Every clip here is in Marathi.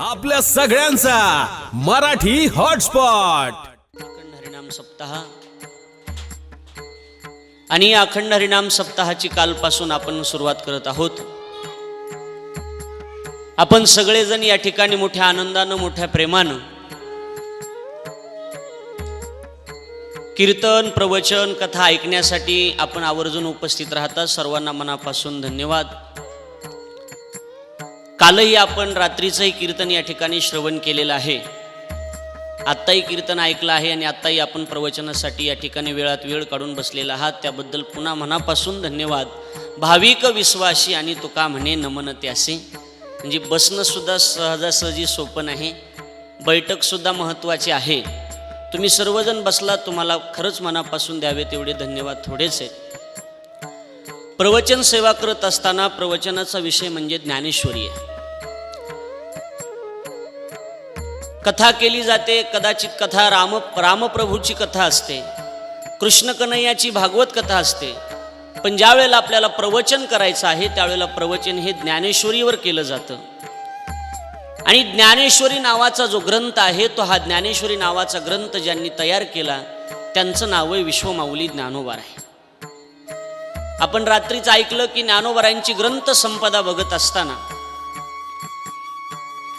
आपल्या सगळ्यांचा मराठी हॉटस्पॉट. अखंड हरिनाम सप्ताह आणि अखंड हरिनाम सप्ताहाची कालपासून आपण सुरुवात करत आहोत. आपण सगळेजण या ठिकाणी मोठ्या आनंदानं मोठ्या प्रेमानं कीर्तन प्रवचन कथा ऐकण्यासाठी आपण आवर्जून उपस्थित राहतात. सर्वांना मनापासून धन्यवाद. कालही आपण रात्रीचंही कीर्तन या ठिकाणी श्रवण केलेलं आहे. आत्ताही कीर्तन ऐकलं आहे आणि आत्ताही आपण प्रवचनासाठी या ठिकाणी वेळात वेळ काढून बसलेला आहात. त्याबद्दल पुन्हा मनापासून धन्यवाद. भाविक विश्वासी आणि तुका म्हणे नमन त्यासे. म्हणजे बसणं सुद्धा सहजासहजी सोपं नाही, बैठक सुद्धा महत्त्वाची आहे. तुम्ही सर्वजण बसलात, तुम्हाला खरंच मनापासून द्यावे तेवढे धन्यवाद थोडेच आहेत. प्रवचन सेवा करत असताना प्रवचनाचा विषय म्हणजे ज्ञानेश्वरी आहे. कथा केली जाते, कदाचित कथा रामप्रभूची कथा असते, कृष्ण कन्हैयाची भागवत कथा असते. पण ज्या वेळेला आपल्याला प्रवचन करायचं आहे त्यावेळेला प्रवचन हे ज्ञानेश्वरीवर केलं जातं. आणि ज्ञानेश्वरी नावाचा जो ग्रंथ आहे तो हा ज्ञानेश्वरी नावाचा ग्रंथ ज्यांनी तयार केला त्यांचं नाव आहे विश्वमाऊली ज्ञानोबा आहे. आपण रात्रीच ऐकलं की ज्ञानोबारायांची ग्रंथ संपदा बघत असताना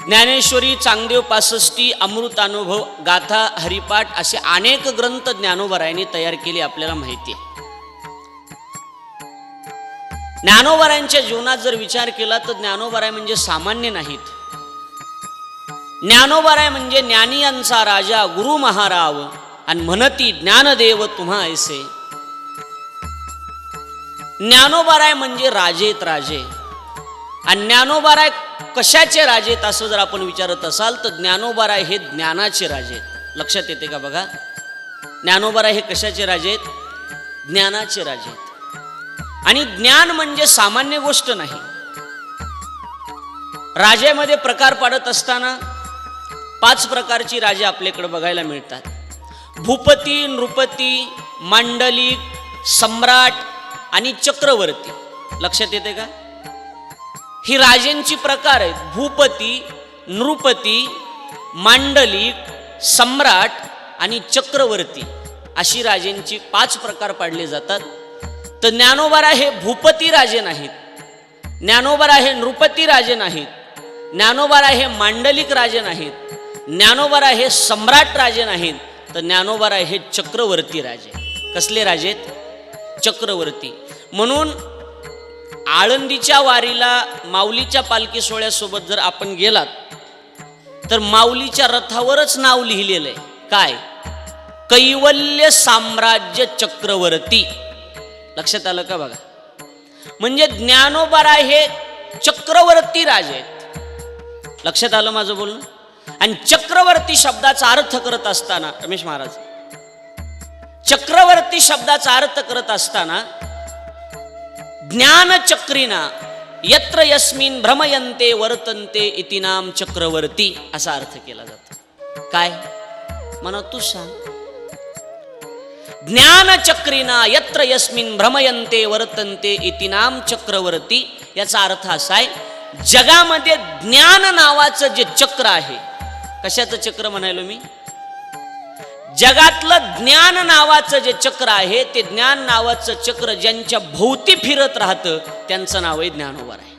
ज्ञानेश्वरी, चांगदेव पासष्टी, अमृतानुभव, गाथा, हरिपाठ असे अनेक ग्रंथ ज्ञानोबारायांनी तयार केले आपल्याला माहिती आहे. ज्ञानोबारायांच्या जीवनात जर विचार केला तर ज्ञानोबाराय म्हणजे सामान्य नाहीत. ज्ञानोबाराय म्हणजे ज्ञानियांचा राजा गुरु महाराव आणि म्हणती ज्ञानदेव तुम्हा ऐसे. ज्ञानोबाराय म्हणजे राजेत राजे. आणि ज्ञानोबाराय कशाचे राजेत असं जर आपण विचारत असाल तर ज्ञानोबाराय हे ज्ञानाचे राजे आहेत. लक्षात येते का बघा, ज्ञानोबाराय हे कशाचे राजे आहेत? ज्ञानाचे राजे आहेत. आणि ज्ञान म्हणजे सामान्य गोष्ट नाही. राजेमध्ये प्रकार पाडत असताना 5 प्रकारची राजे आपल्याकडे बघायला मिळतात. भूपती, नृपती, मांडलिक, सम्राट आणि चक्रवर्ती. लक्षात येते का? ही राजेंची प्रकार आहेत. भूपती, नृपती, मांडलिक, सम्राट आणि चक्रवर्ती अशी राजेंची 5 प्रकार पाडले जातात. तर ज्ञानोबाराय हे भूपती राजे नाहीत, ज्ञानोबाराय हे नृपती राजे नाहीत, ज्ञानोबाराय हे मांडलिक राजे नाहीत, ज्ञानोबाराय हे सम्राट राजे नाहीत, तर ज्ञानोबाराय हे चक्रवर्ती राजे. कसले राजेत? चक्रवर्ती. म्हणून आळंदीच्या वारीला माऊलीच्या पालखी सोहळ्यासोबत जर आपण गेलात तर माऊलीच्या रथावरच नाव लिहिलेलं आहे. काय? कैवल्य साम्राज्य चक्रवर्ती. लक्षात आलं का बघा? म्हणजे ज्ञानोबाराय हे चक्रवर्ती राजे आहेत. लक्षात आलं माझं बोलणं? आणि चक्रवर्ती शब्दाचा अर्थ करत असताना रमेश महाराज, चक्रवर्ती शब्दाचा अर्थ करत असताना ज्ञानचक्रिना यत्र यस्मिन भ्रमयन्ते वर्तन्ते इति नाम चक्रवर्ती असा अर्थ केला जातो. काय म्हणा तू सांग? ज्ञानचक्रिना यत्र यस्मिन भ्रमयन्ते वर्तन्ते इति नाम चक्रवर्ती. याचा अर्थ असा आहे, जगामध्ये ज्ञान नावाचं जे चक्र आहे. कशाचं चक्र म्हणालो मी? जगातलं ज्ञान नावाचं जे चक्र आहे ते ज्ञान नावाचं चक्र ज्यांच्या भोवती फिरत राहतं त्यांचं नाव आहे ज्ञानोबाराय.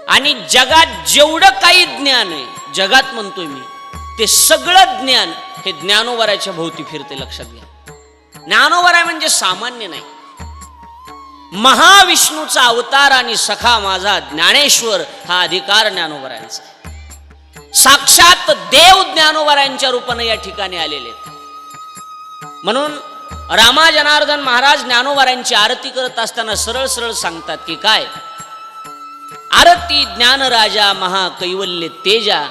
आणि जगात जेवढं काही ज्ञान आहे, जगात म्हणतोय मी, ते सगळं ज्ञान हे ज्ञानोबारायच्या भोवती फिरते. लक्षात घ्या. ज्ञानोबाराय म्हणजे सामान्य नाही. महाविष्णूचा अवतार आणि सखा माझा ज्ञानेश्वर हा अधिकार ज्ञानोबारायांचा. साक्षात देव ज्ञानोबारायांच्या रूपाने या ठिकाणी आलेले. म्हणून रामा जनार्दन महाराज ज्ञानोबारायांची आरती करत असताना सरळ सरळ सांगतात की काय? आरती ज्ञानराजा महाकैवल्य तेजा,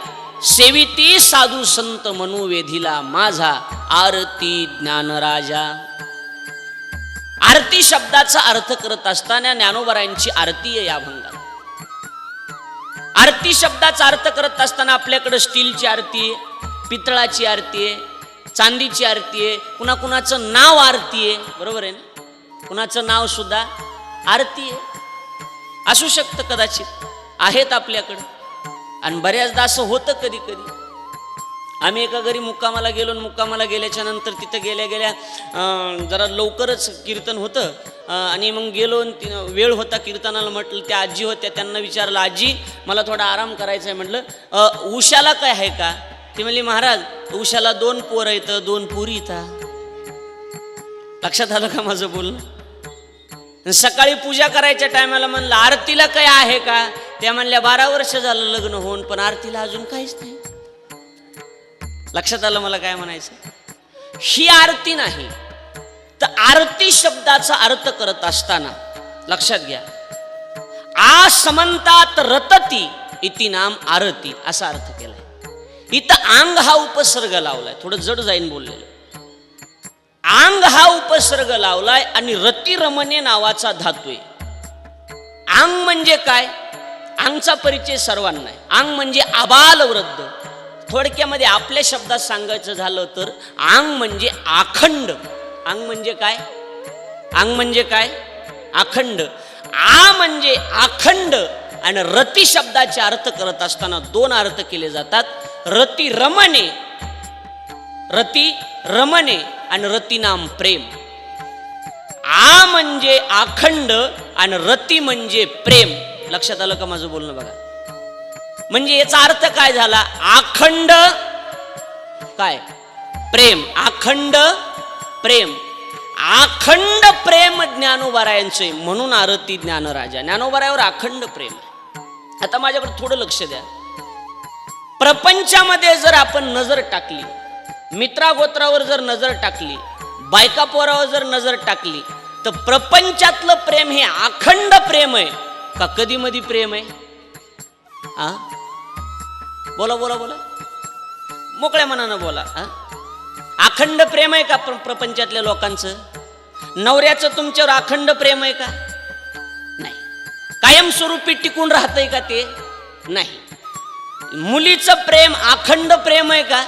सेविती साधू संत मनोवेधिला माझा, आरती ज्ञानराजा. आरती शब्दाचा अर्थ करत असताना ज्ञानोबारायांची आरती आहे या अभंगात. आरती शब्दाचा अर्थ करत असताना आपल्याकडे स्टीलची आरती आहे, पितळाची आरती आहे, चांदीची आरती आहे, कुणाकुणाचं नाव आरती आहे. बरोबर आहे ना? कुणाचं नाव सुद्धा आरती आहे. असू शकतं, कदाचित आहेत आपल्याकडं. आणि बऱ्याचदा असं होतं कधी कधी. आम्ही एका घरी मुक्कामाला गेलो, मुक्कामाला गेल्याच्या नंतर तिथं गेल्या गेल्या जरा लवकरच कीर्तन होतं आणि मग गेलो, वेळ होता कीर्तनाला. म्हटलं त्या आजी होत्या, त्यांना विचारलं, आजी मला थोडा आराम करायचा आहे. म्हटलं उशाला काय आहे का? ती म्हणली, महाराज उशाला 2 पोरं येतं, 2 पुरी येतं. लक्षात आलं का माझं बोलणं? सकाळी पूजा करायच्या टायमाला म्हणलं आरतीला काय आहे का? त्या म्हणल्या 12 वर्ष झालं लग्न होऊन, पण आरतीला अजून काहीच नाही. लक्षात आलं मला काय म्हणायचं? ही आरती नाही. तर आरती शब्दाचा अर्थ करत असताना लक्षात घ्या, आ समंतात रतती इति नाम आरती असा अर्थ केलाय. इथं आंग हा उपसर्ग लावलाय, थोडं जड जाईन बोललेलं. आंग हा उपसर्ग लावलाय आणि रती रमणे नावाचा धातू आहे. आंग म्हणजे काय? आंगचा परिचय सर्वांना आहे. आंग म्हणजे आबाल वृद्ध. थोडक्यामध्ये आपल्या शब्दात सांगायचं झालं तर आंग म्हणजे आखंड. आंग म्हणजे काय? आंग म्हणजे काय? अखंड. आ म्हणजे अखंड आणि रती शब्दाचे अर्थ करत असताना 2 अर्थ केले जातात. रती रमणे, रती रमणे आणि रती नाम प्रेम. आ म्हणजे अखंड आणि रती म्हणजे प्रेम. लक्षात आलं का माझं बोलणं? बघा, म्हणजे याचा अर्थ काय झाला? अखंड काय? प्रेम. अखंड प्रेम. अखंड प्रेम ज्ञानोबारायांचे, म्हणून आरती ज्ञानराजा. ज्ञानोबारायावर अखंड प्रेम आहे. आता माझ्याकडे थोडं लक्ष द्या. प्रपंचामध्ये जर आपण नजर टाकली, मित्रागोत्रावर जर नजर टाकली, बायका पोरावर जर नजर टाकली, तर प्रपंचातलं प्रेम हे अखंड प्रेम आहे का कधी मधी प्रेम आहे? आ बोला बोला बोला, मोकळ्या मनानं बोला. अखंड प्रेम आहे का प्रपंचातल्या लोकांचं? नवऱ्याचं तुमच्यावर अखंड प्रेम आहे का? नाही. कायमस्वरूपी टिकून राहतंय का ते? नाही. मुलीचं प्रेम अखंड प्रेम आहे का?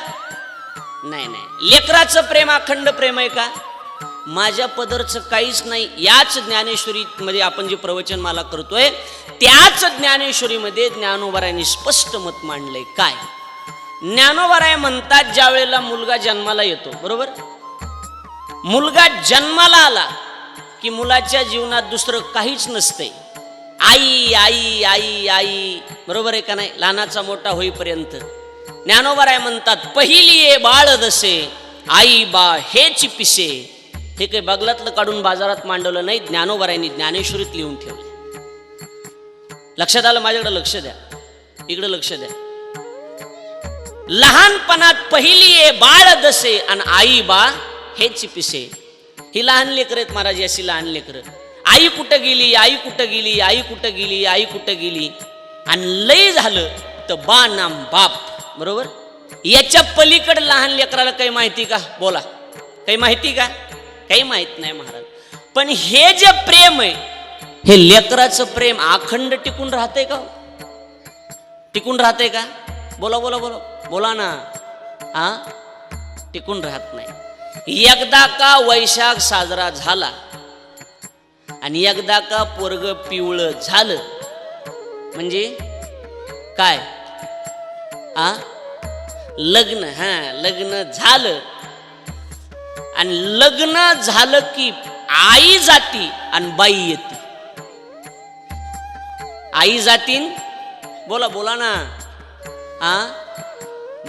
नाही नाही. लेकराचं प्रेम अखंड प्रेम आहे का? माझ्या पदरचं काहीच नाही. याच ज्ञानेश्वरीमध्ये आपण जे प्रवचनमाला करतोय, त्याच ज्ञानेश्वरीमध्ये ज्ञानोबारायांनी स्पष्ट मत मांडलंय. काय? ज्ञानोबाराय म्हणतात, ज्या वेळेला मुलगा जन्माला येतो, बरोबर, मुलगा जन्माला आला की मुलाच्या जीवनात दुसरं काहीच नसतंय. आई आई आई आई, बरोबर आहे का नाही? लहानाचा मोठा होईपर्यंत. ज्ञानोबाराय म्हणतात, पहिली ये बाळ दसे आई बा हेच पिसे. हे काही बगलातलं काढून बाजारात मांडवलं नाही, ज्ञानोबारायांनी ज्ञानेश्वरीत लिहून ठेवलं. लक्षात आलं? माझ्याकडे लक्ष द्या, इकडे लक्ष द्या. लहानपणात पहिली ये बाळ दसे आणि आई बा हेच पिसे. ही लहान लेकर आहेत महाराज, अशी लहान लेकर. आई कुठं गेली, आई कुठं गेली, आई कुठं गेली, आई कुठं गेली. आणि लय झालं तर बा नाम बाप, बरोबर. याच्या पलीकडे लहान लेकराला काही माहिती का? बोला, काही माहिती का? काही माहित नाही महाराज. पण हे जे प्रेम आहे, हे लेकराचं प्रेम अखंड टिकून राहतंय का? टिकून राहतंय का? बोला बोला बोला बोला ना. टिकून राहत नाही. एकदा का वैशाख साजरा झाला आणि एकदा का पोरग पिवळं झालं म्हणजे काय? लग्न. लग्न झालं आणि लग्न झालं की आई जाती आणि बाई येते. आई जातीन, बोला बोला ना.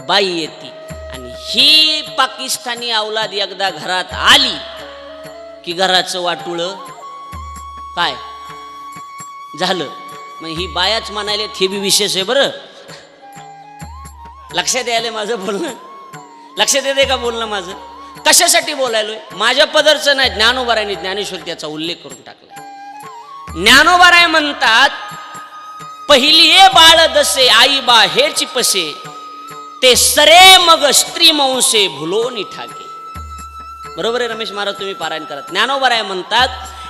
बाई येते. आणि ही पाकिस्तानी अवलाद एकदा घरात आली की घराचं वाटुळ काय झालं. मग ही बायाच म्हणाले, हे बी विशेष आहे बरं. लक्षात यायलंय माझं बोलणं? लक्षात येते का बोलणं माझं? कशासाठी बोलायलोय? माझ्या पदरचं नाही, ज्ञानोबारायांनी ज्ञानेश्वर त्याचा उल्लेख करून टाकला. ज्ञानोबाराय म्हणतात, पहिली ये बाळ दसे आई बा हे चिपसे ते सरे मग स्त्री मंसे भुलोनी ठाके. बरोबर आहे रमेश महाराज, तुम्ही पारायण करत. ज्ञानोबाराय म्हणतात,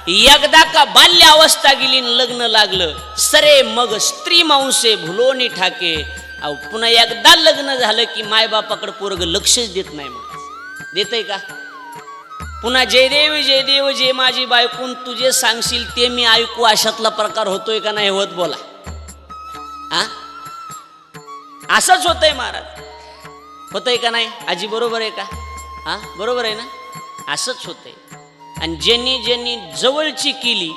एकदा का बाल्य अवस्था गेली, लग्न लागलं, सरे मग स्त्री मंसे भुलोनी ठाके. पुन्हा एकदा लग्न झालं की मायबापाकडे पोरग लक्षच देत नाही. महाराज देतय का? पुन्हा जयदेव जयदेव जे माझी बायकून तुझे सांगशील ते मी ऐकू, अशातला प्रकार होतोय का नाही होत? बोला. असंच होतंय महाराज. होतंय का नाही आजी? बरोबर आहे का? हा बरोबर आहे ना? असंच होतंय. आणि ज्यांनी ज्यांनी जवळची केली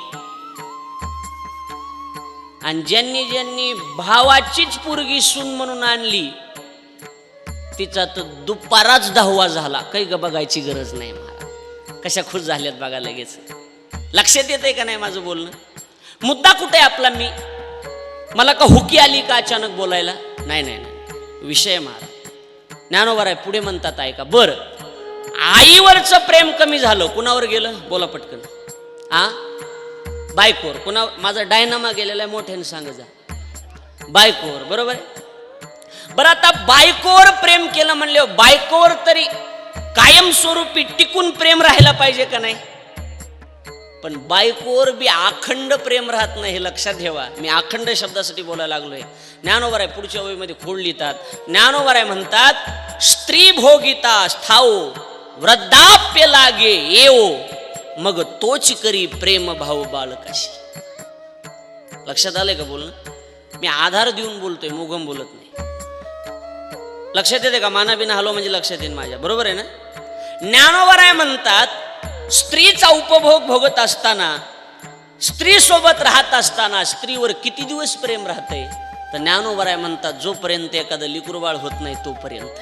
आणि ज्यांनी ज्यांनी भावाचीच पोरगी सून म्हणून आणली, तिचा तर दुपाराच 10वा झाला. काही बघायची गरज नाही महाराज. कशा खुश झाल्यात बघा लगेच. लक्षात येतंय का नाही माझं बोलणं? मुद्दा कुठे आपला? मला का हुकी आली का अचानक बोलायला? नाही नाही नाही, विषय महाराज. ज्ञानोबा पुढे म्हणतात ऐका. बर, आईवरचं प्रेम कमी झालं, कुणावर गेलं? बोला पटकन. आ बायकोवर. कुणा? माझा डायनामा गेलेला आहे, मोठ्याने सांग जा. बायकोवर. बरोबर आहे. बरं, आता बायकोवर प्रेम केलं म्हणले, बायकोवर तरी कायमस्वरूपी टिकून प्रेम राहायला पाहिजे का नाही? पण बायकोवर बी अखंड प्रेम राहत नाही, हे लक्षात ठेवा. मी अखंड शब्दासाठी बोलायला लागलोय. ज्ञानोबा पुढच्या ओळीमध्ये खोड लिहितात. ज्ञानोबा म्हणतात, स्त्री भोगिता स्थाओ वृद्धाप्य लागे येओ, मग तोच करी प्रेम भाव बाळकाशी. लक्षात आलंय का बोलणं? मी आधार देऊन बोलतोय, मुगम बोलत नाही. लक्षात येते का? माना बिना हलो म्हणजे लक्षात येईल माझ्या. बरोबर आहे ना? ज्ञानोबा म्हणतात, स्त्रीचा उपभोग भोगत असताना, स्त्री सोबत राहत असताना स्त्रीवर किती दिवस प्रेम राहते? तर ज्ञानोबा म्हणतात, जोपर्यंत एखादं लिकुरबाळ होत नाही तोपर्यंत.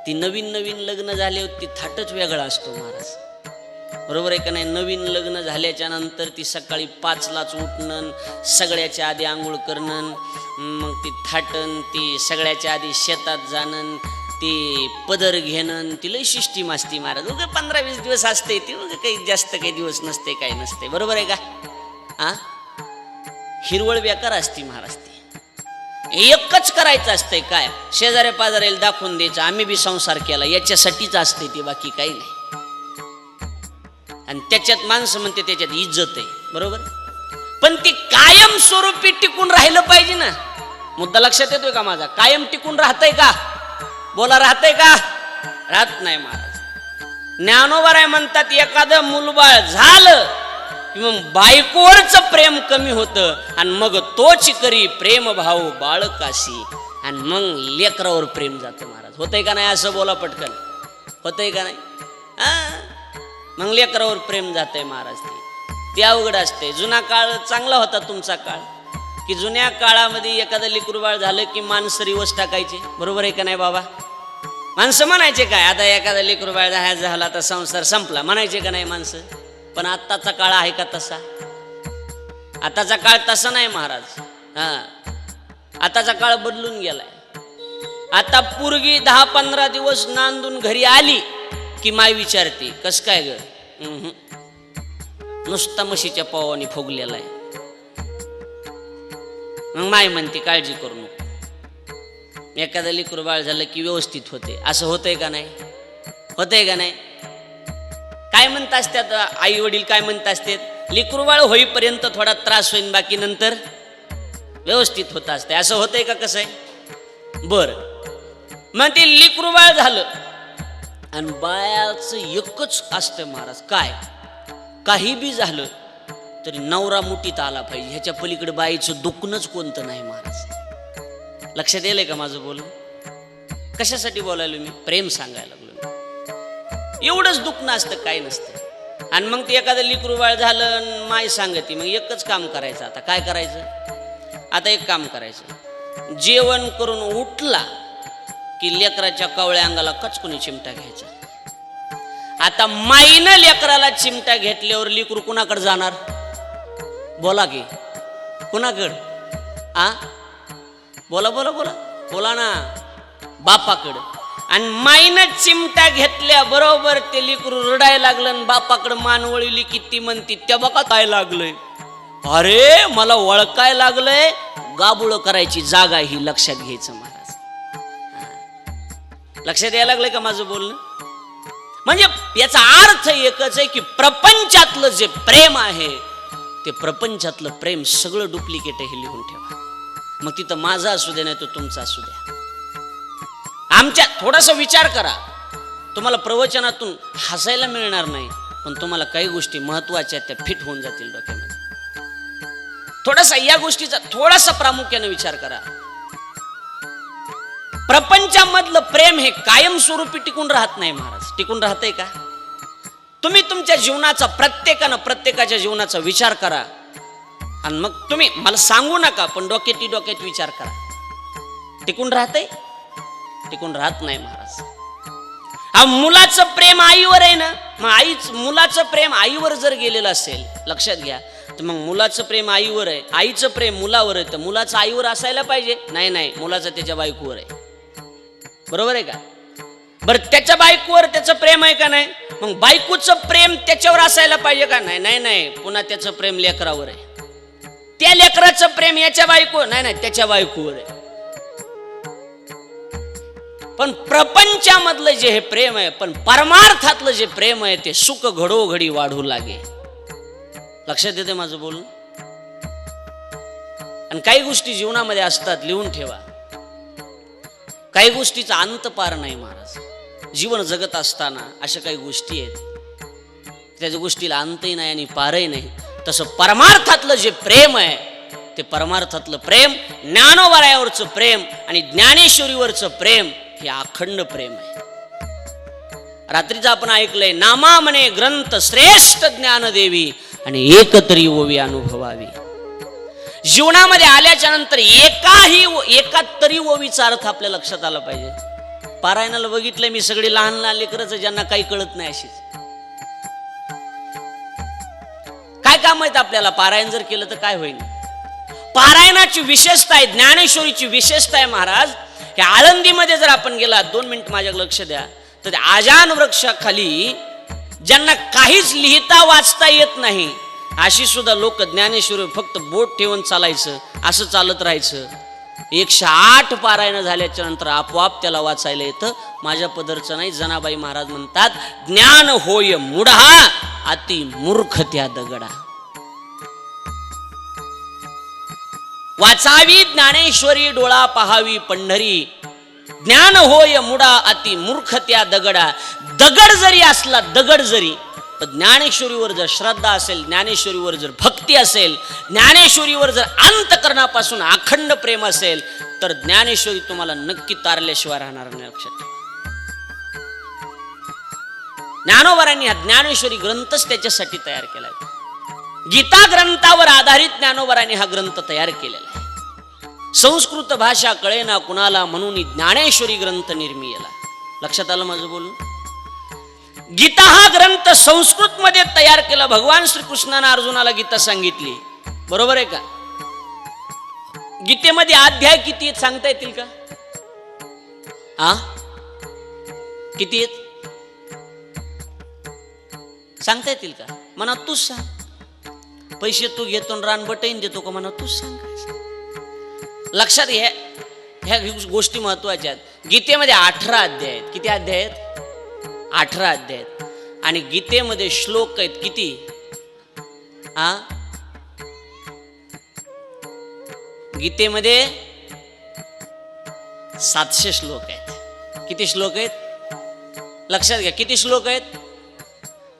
ती नवीन नवीन लग्न झाले होती, थाटच वेगळा असतो महाराज. बरोबर आहे का नाही? नवीन लग्न झाल्याच्या नंतर ती सकाळी 5लाच उठणं, सगळ्याच्या आधी आंघोळ करणं, मग ती थाटण, ती सगळ्याच्या आधी शेतात जाणं, ती पदर घेणं, ती लई शिस्टीम असते महाराज. उगा 15-20 दिवस असते ती, उगा काही जास्त काही दिवस नसते, काही नसते. बरोबर आहे का? हा, हिरवळ बेकार असते महाराज. ती एकच करायचं असतंय, काय? शेजाऱ्या पाजाऱ्याला दाखवून द्यायचं आम्ही बी संसार केला, याच्यासाठीच असते ती, बाकी काही नाही. आणि त्याच्यात माणसं म्हणते त्याच्यात इज्जत आहे. बरोबर? पण ती कायम स्वरूपी टिकून राहिलं पाहिजे ना. मुद्दा लक्षात येतोय का माझा? कायम टिकून राहतंय का? बोला, राहतंय का? राहत नाही महाराज. ज्ञानोबा म्हणतात, एखादं मुलबाळ झालं की मग बायकोवरच प्रेम कमी होतं, आणि मग तोच करी प्रेम भाऊ बाळकाशी, आणि मग लेकरावर प्रेम जातं महाराज. होतंय का नाही? असं बोला पटकन. होतंय का नाही? मग लेकरावर प्रेम जातंय महाराज. ते अवघड असते. जुना काळ चांगला होता तुमचा काळ, की जुन्या काळामध्ये एखादं लेकरूबाळ झालं की माणसं रिवस टाकायचे. बरोबर आहे का नाही बाबा? माणसं म्हणायचे काय, आता एखादा लेकरूबाळ झाला तर संसार संपला, म्हणायचे का नाही माणसं? पण आत्ताचा काळ आहे का तसा? आताचा काळ तसा नाही महाराज. आताचा काळ बदलून गेलाय. आता पोरगी 10-15 दिवस नांदून घरी आली की माय विचारते, कस काय ग? नुसता म्हशीच्या पावानी फुगलेला आहे. मग माय म्हणते, काळजी करू नको, एखादं लेकरू बाळ झालं की व्यवस्थित होते. असं होतंय का नाही? होतंय का नाही? काय म्हणत असतात आई वडील? काय म्हणत असतात? लेकरू बाळ होईपर्यंत थोडा त्रास होईल, बाकी नंतर व्यवस्थित होत असते. असं होतंय का? कसं आहे? बरं, मग ते लेकरू बाळ झालं आणि बाळाचं एकच असतं महाराज, काय? काही बी झालं तरी नवरा मुठीत आला पाहिजे, ह्याच्या पलीकडे बाईचं दुखणंच कोणतं नाही महाराज. लक्षात येलंय का माझं बोलणं? कशासाठी बोलायलो मी? प्रेम सांगायला लागलो. एवढंच दुखणं असतं, काही नसतं. आणि मग ते एखादं लेकरू बाळ झालं, माय सांगते, मग एकच काम करायचं. आता काय करायचं? आता एक काम करायचं, जेवण करून उठला की लेकराच्या कवळ्या अंगाला कचकुनी चिमटा घ्यायचा. आता माईनं लेकराला चिमटा घेतल्यावर लेकरू कुणाकडे जाणार? बोला की, कुणाकडं? बोला बोला बोला बोला ना, बापाकडं. आणि माईनं चिमटा घेतल्या बरोबर ते लेकरू रडायला लागलं, बापाकडं मान वळली की ती म्हणती, त्या बघा काय लागलंय, अरे मला वळकाय लागलंय. गाबुळ करायची जागा ही लक्षात घ्यायचं महाराज. लक्षात यायला लागलंय का माझं बोलणं? म्हणजे याचा अर्थ एकच आहे की प्रपंचातलं जे प्रेम आहे ते प्रपंचातलं प्रेम सगळं डुप्लिकेट आहे, हे लिहून ठेवा. मग तिथं माझा असू दे, नाही तो तुमचा असू द्या. आमच्या थोडासा विचार करा. तुम्हाला प्रवचनातून हसायला मिळणार नाही, पण तुम्हाला काही गोष्टी महत्वाच्या त्या फिट होऊन जातील डोक्यामध्ये. थोडासा या गोष्टीचा थोडासा प्रामुख्याने विचार करा. प्रपंचामधलं प्रेम हे कायमस्वरूपी टिकून राहत नाही महाराज. टिकून राहतंय का? तुम्ही तुमच्या जीवनाचा प्रत्येकाच्या जीवनाचा विचार करा आणि मग तुम्ही मला सांगू नका, पण डोक्यात विचार करा. टिकून राहतंय? टिकून राहत नाही महाराज. मुलाचं प्रेम आईवर आहे ना, मग मुलाचं प्रेम आईवर जर गेलेलं असेल, लक्षात घ्या, तर मग मुलाचं प्रेम आईवर आहे, आईचं प्रेम मुलावर आहे, तर मुलाचं आईवर असायला पाहिजे? नाही, मुलाचं त्याच्या बायकोवर आहे. बरोबर आहे का? बरं, त्याच्या बायकोवर त्याचं प्रेम आहे का नाही? मग बायकोचं प्रेम त्याच्यावर असायला पाहिजे का? नाही, पुन्हा त्याचं प्रेम लेकरावर आहे. त्या लेकराचं प्रेम याच्या बायको, नाही, त्याच्या बायकोवर आहे. पण प्रपंचामधलं जे हे प्रेम आहे, पण परमार्थातलं जे प्रेम आहे, ते सुख घडोघडी वाढू लागे. लक्षात येते माझं बोलणं? आणि काही गोष्टी जीवनामध्ये असतात, लिहून ठेवा. काही गोष्टीचा अंत पार नाही महाराज. जीवन जगत असताना अशा काही गोष्टी आहेत, त्याच्या गोष्टीला अंतही नाही आणि पारही नाही. तसं परमार्थातलं जे प्रेम आहे, ते परमार्थातलं प्रेम, ज्ञानोबरायावरचं प्रेम आणि ज्ञानेश्वरीवरचं प्रेम हे अखंड प्रेम आहे. रात्रीचं आपण ऐकलंय, नामा म्हणे ग्रंथ श्रेष्ठ ज्ञान देवी आणि एकतरी ओवी अनुभवावी. जीवनामध्ये आल्याच्या नंतर एका तरी ओवीचा अर्थ आपल्या लक्षात आला पाहिजे. पारायणाला बघितलंय मी, सगळी लहान लेकरच ज्यांना काही कळत नाही अशीच. काय काम माहित आपल्याला? पारायण जर केलं तर काय होईल? पारायणाची विशेषता आहे, ज्ञानेश्वरीची विशेषता आहे महाराज. या आळंदीमध्ये जर आपण गेला, 2 मिनिट माझ्याकडे लक्ष द्या, तर आजान वृक्षाखाली ज्यांना काहीच लिहिता वाचता येत नाही, अशी सुद्धा लोक ज्ञानेश्वरी फक्त बोट ठेवून चालायचं, असं चालत राहायचं. 108 पारायण झाल्याच्या नंतर आपोआप त्याला वाचायला येतं. माझ्या पदरचं नाही, जनाबाई महाराज म्हणतात, ज्ञान होय मुढा अति मूर्ख त्या दगडा. वाचावी ज्ञानेश्वरी डोळा पहावी पंढरी, ज्ञान होय मुडा अति मूर्ख त्या दगडा. दगड जरी असला, दगड जरी, पण ज्ञानेश्वरीवर जर श्रद्धा असेल, ज्ञानेश्वरीवर जर भक्ती असेल, ज्ञानेश्वरीवर जर अंतकरणापासून अखंड प्रेम असेल, तर ज्ञानेश्वरी तुम्हाला नक्की तारल्याशिवाय राहणार नाही. लक्षात ठेवा. ज्ञानोबरांनी हा ज्ञानेश्वरी ग्रंथच त्याच्यासाठी तयार केलाय. गीता ग्रंथावर आधारित ज्ञानोबरांनी हा ग्रंथ तयार केलेला आहे. संस्कृत भाषा कळेना कुणाला म्हणून ज्ञानेश्वरी ग्रंथ निर्मिला. लक्षात आलं माझं बोलणं? गीता हा ग्रंथ संस्कृत मध्ये तयार केला. भगवान श्रीकृष्णाने अर्जुनाला गीता सांगितली, बरोबर आहे का? गीतेमध्ये अध्याय किती आहेत सांगता येतील का? किती आहेत सांगता येतील का? म्हणा तूच सांग. पैसे तू घेतो, रान बटईन देतो का? म्हणा तूच सांग. लक्षात घ्या, ह्या गोष्टी महत्वाच्या आहेत. गीतेमध्ये 18 अध्याय आहेत. किती अध्याय आहेत? 18 अध्याय आहेत. आणि गीतेमध्ये श्लोक आहेत किती? गीतेमध्ये 700 श्लोक आहेत. किती श्लोक आहेत? लक्षात घ्या, किती श्लोक आहेत?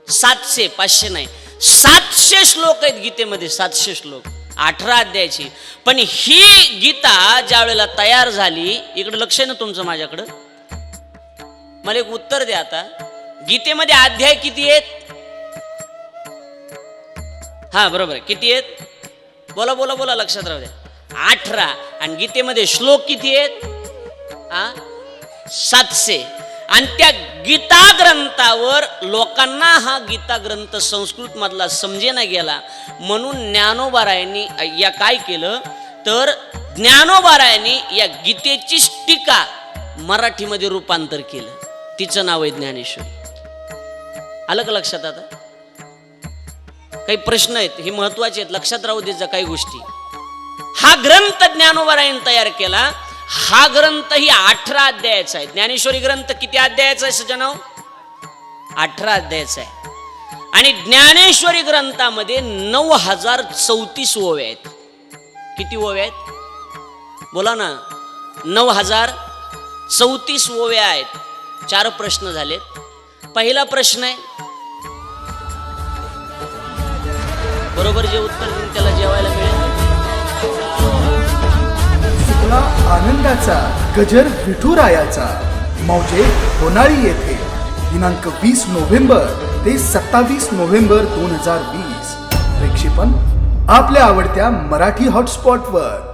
700, 500 नाही, 700 श्लोक आहेत गीतेमध्ये. 700 श्लोक, 18 अध्यायाची. पण ही गीता ज्या वेळेला तयार झाली, इकडे लक्ष आहे ना तुमचं माझ्याकडं? मला एक उत्तर द्या आता. गीतेमध्ये अध्याय किती आहेत? बरोबर, किती आहेत? बोला बोला बोला, लक्षात राहू द्या. 18. आणि गीतेमध्ये श्लोक किती आहेत? 700. आणि त्या गीता ग्रंथावर लोकांना हा गीता ग्रंथ संस्कृत मधला समजेना गेला, म्हणून ज्ञानोबारायांनी या काय केलं, तर ज्ञानोबारायांनी या गीतेची टीका मराठीमध्ये रूपांतर केलं. तिचं नाव आहे ज्ञानेश्वरी. आलं का लक्षात? आता काही प्रश्न आहेत, हे महत्वाचे आहेत, लक्षात राहू द्यायचं काही गोष्टी. हा ग्रंथ ज्ञानोबारायांनी तयार केला. हा ग्रंथ ही 18 अध्यायाचा आहे. ज्ञानेश्वरी ग्रंथ किती अध्यायाचा आहे सजनाव? 18 अध्यायाचा आहे. आणि ज्ञानेश्वरी ग्रंथामध्ये 9034 ओव्या आहेत. किती ओव्या आहेत? बोला ना. 9034 ओव्या आहेत. 4 प्रश्न झालेत. पहिला प्रश्न आहे, बरोबर जे उत्तर देईल त्याला जेवायला मिळेल. आनंदाचा गजर विठुरायाचा मौजे होनाळी येथे दिनांक 20 नोव्हेंबर ते 27 नोव्हेंबर 2020. प्रक्षेपण आपल्या आवडत्या मराठी हॉटस्पॉटवर.